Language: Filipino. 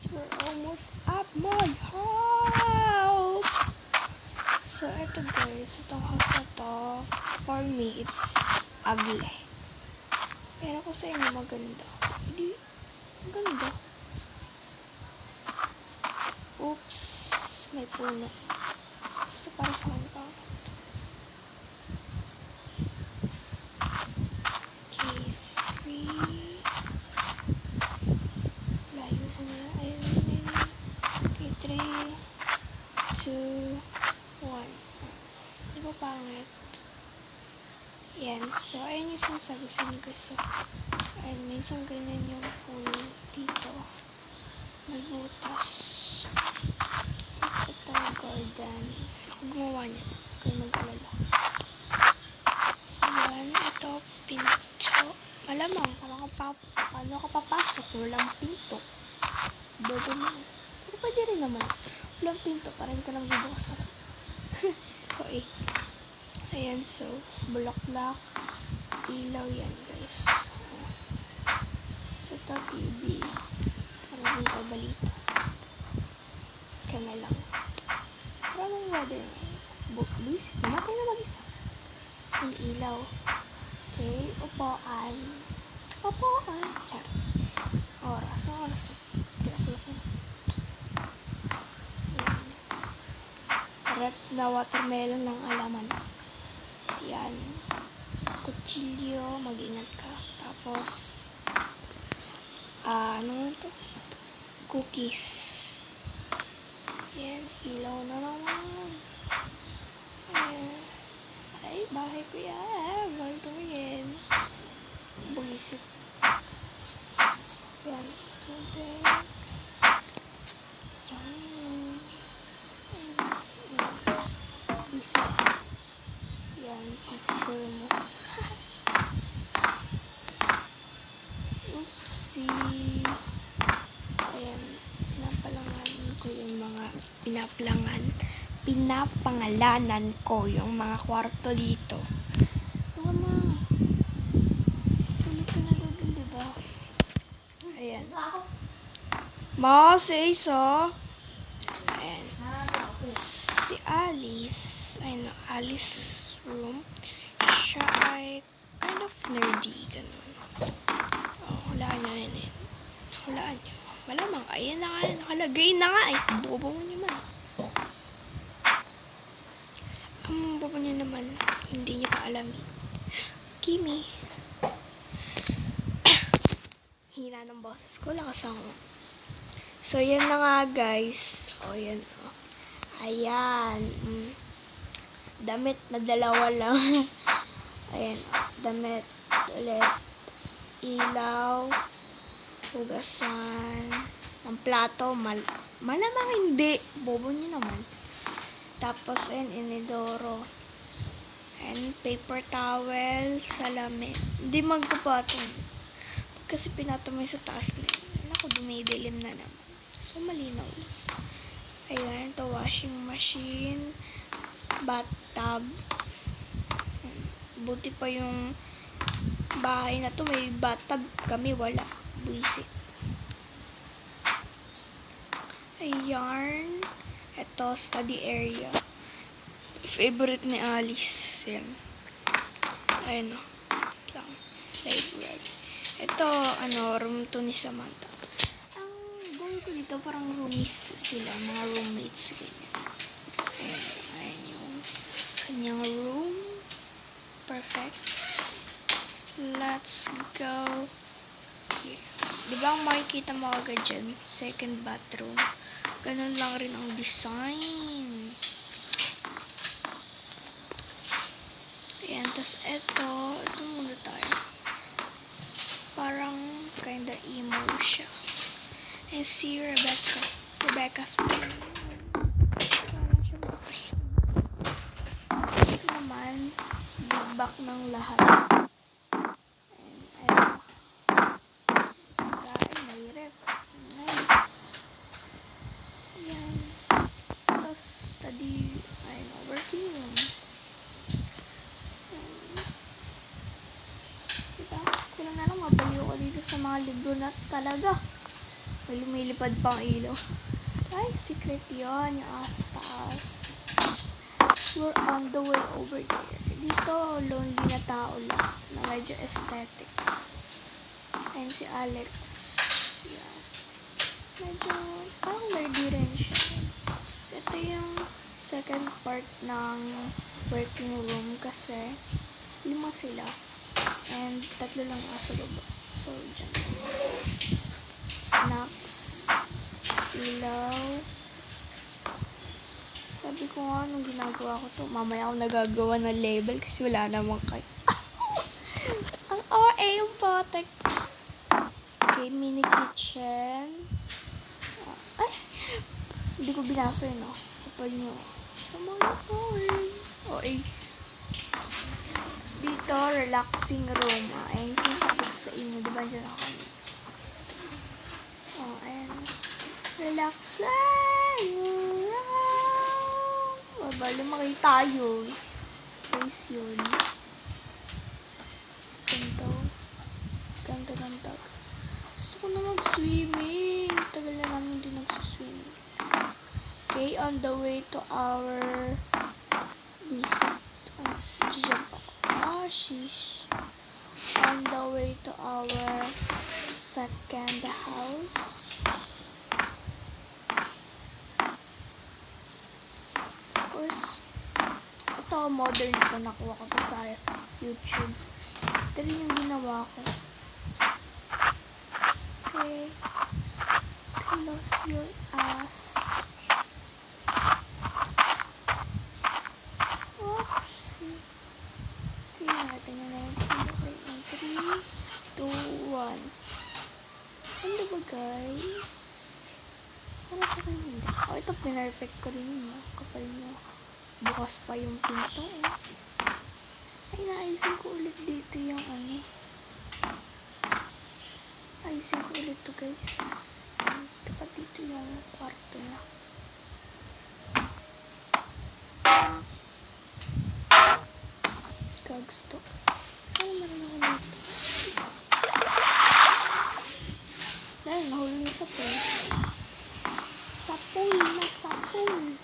So, we're almost at my house! So, eto guys, itong house na to, for me, it's ugly. Pero ko sa inyo maganda. Hindi, maganda. Oops, may puno. Gusto para sa akin pa. Okay, 3. Layo ko na. Ayun. Okay, 3, 2, 1. Di ba pangit? Yan. So, ayun yung sinasabi sa inyo guys. So, ayun, minsan ganyan yung pool dito. May butas. Tapos itong garden. Ako gumawa niya. Kayo mag-alala. So, yan. Ito, pinto. Malamang, paano ka papasok? Walang pinto. Bobo mo. Pero pwede rin naman. Walang pinto. Para hindi ka lang bubuksan. Okay. Ayan, so, bulaklak. Ilaw yan, guys. So, ito, TV. Parang dito, balita. Kaya lang. Parang weather. Buisit. Namatay na mag-isa. Ang ilaw. Okay, upuan. Upuan. Char. Oras. Kaya-kaya. Rep na watermelon ng alaman. Yan. Kutsilyo. Mag-ingat ka. Tapos, ano to? Cookies. Yan. Ilaw na naman. Ayan. Ay, bahay ko yan. Bahay tumingin. Buisit. Yan. Tubig. Buisit. Yan. Picture mo. Oopsie. Ayan. Pinapangalanan ko yung mga kwarto dito. Baka na. Tulog ka na doon, diba? Ayan. Ma, say so. Ayan. Si Alice. Ayun, Alice room. Siya ay kind of nerdy. Ganun. Hulaan nyo yun eh. Hulaan nyo. Malamang. Ayan na nga. Nakalagay na nga eh. Bobo mo naman. Bobo nyo naman. Hindi nyo pa alam. Kimi. Hina ng boses ko. Lakas ako. So, yan na nga guys. O, yan. O. Ayan. Damit na dalawa lang. Ayan. Damit. Ulit. Ilaw. Hugasan. Ng plato. Malamang hindi. Bobo nyo naman. Tapos, inidoro. And paper towel, salamin. Hindi magpapatong. Kasi pinatamay sa taas na yun. Ako, dumidilim na naman. So, malinaw. Ayan, ito washing machine. Bathtub. Buti pa yung bahay na to. May bathtub. Kami wala. Buisit. Ayan. Ito, study area. Favorite ni Alice. Yan. Ayan o. Library. Ito, room to ni Samantha. Ang goal ko dito, parang roomies sila. Mga roommates. Ganyan. Ayan yung kanyang room. Perfect. Let's go. Here. Diba ang makikita mo agad dyan? Second bathroom. Ganun lang rin ang design. Ayan, tapos ito muna tayo. Parang kinda emo siya. And si Rebecca's room. Parang siya bakit. Ito naman, big back ng lahat. Sa mga libro na talaga. May lumilipad pang ilaw. Ay, secret yun. Yung asa taas. We're on the way over there. Dito, lonely na tao lang. Na medyo aesthetic. Ayun si Alex. Yeah. Medyo, parang nerdy rin siya. So, ito yung second part ng working room kasi 5 sila. And 3 lang nasa loob. So, dyan. Snacks. Ilaw. Sabi ko nga, nung ginagawa ko to, mamaya ako nagagawa ng label kasi wala namang kayo. Ang OA yung potek. Okay, mini kitchen. Ay! Hindi ko binasa yun, no? Kapal nyo. Sorry. OA. Tapos dito, relaxing room. Ayun, sinasabi ko sa inyo. Diba dyan ako? Ayan. Relaxing room. Baba, lumaki tayo. Face yun. Ganda. Gusto ko na mag-swimming. Tagal na namin hindi nagsuswimming. Okay, on the way to our visit. Diyan pa ako. Sheesh. On the way to our second house. Of course, ito modern ito. Nakuha ko to sa YouTube. Ito rin yung ginawa ko. Okay. Close your ass. Oopsie. Okay, natin na yung pinatay ng 3, 2, 1. Ano ba, guys? Para sa kanya hindi. Oh, ito pinarpect ko rin yun. Kapal nyo. Bukas pa yung pinto. Ay, naayusin ko ulit dito yung ano. Ayusin ko ulit to, guys. Dapat dito yung kwarto na. Gags to. Ay, meron ako dito. Dahil, nahuli niyo sa pool. Sa pool.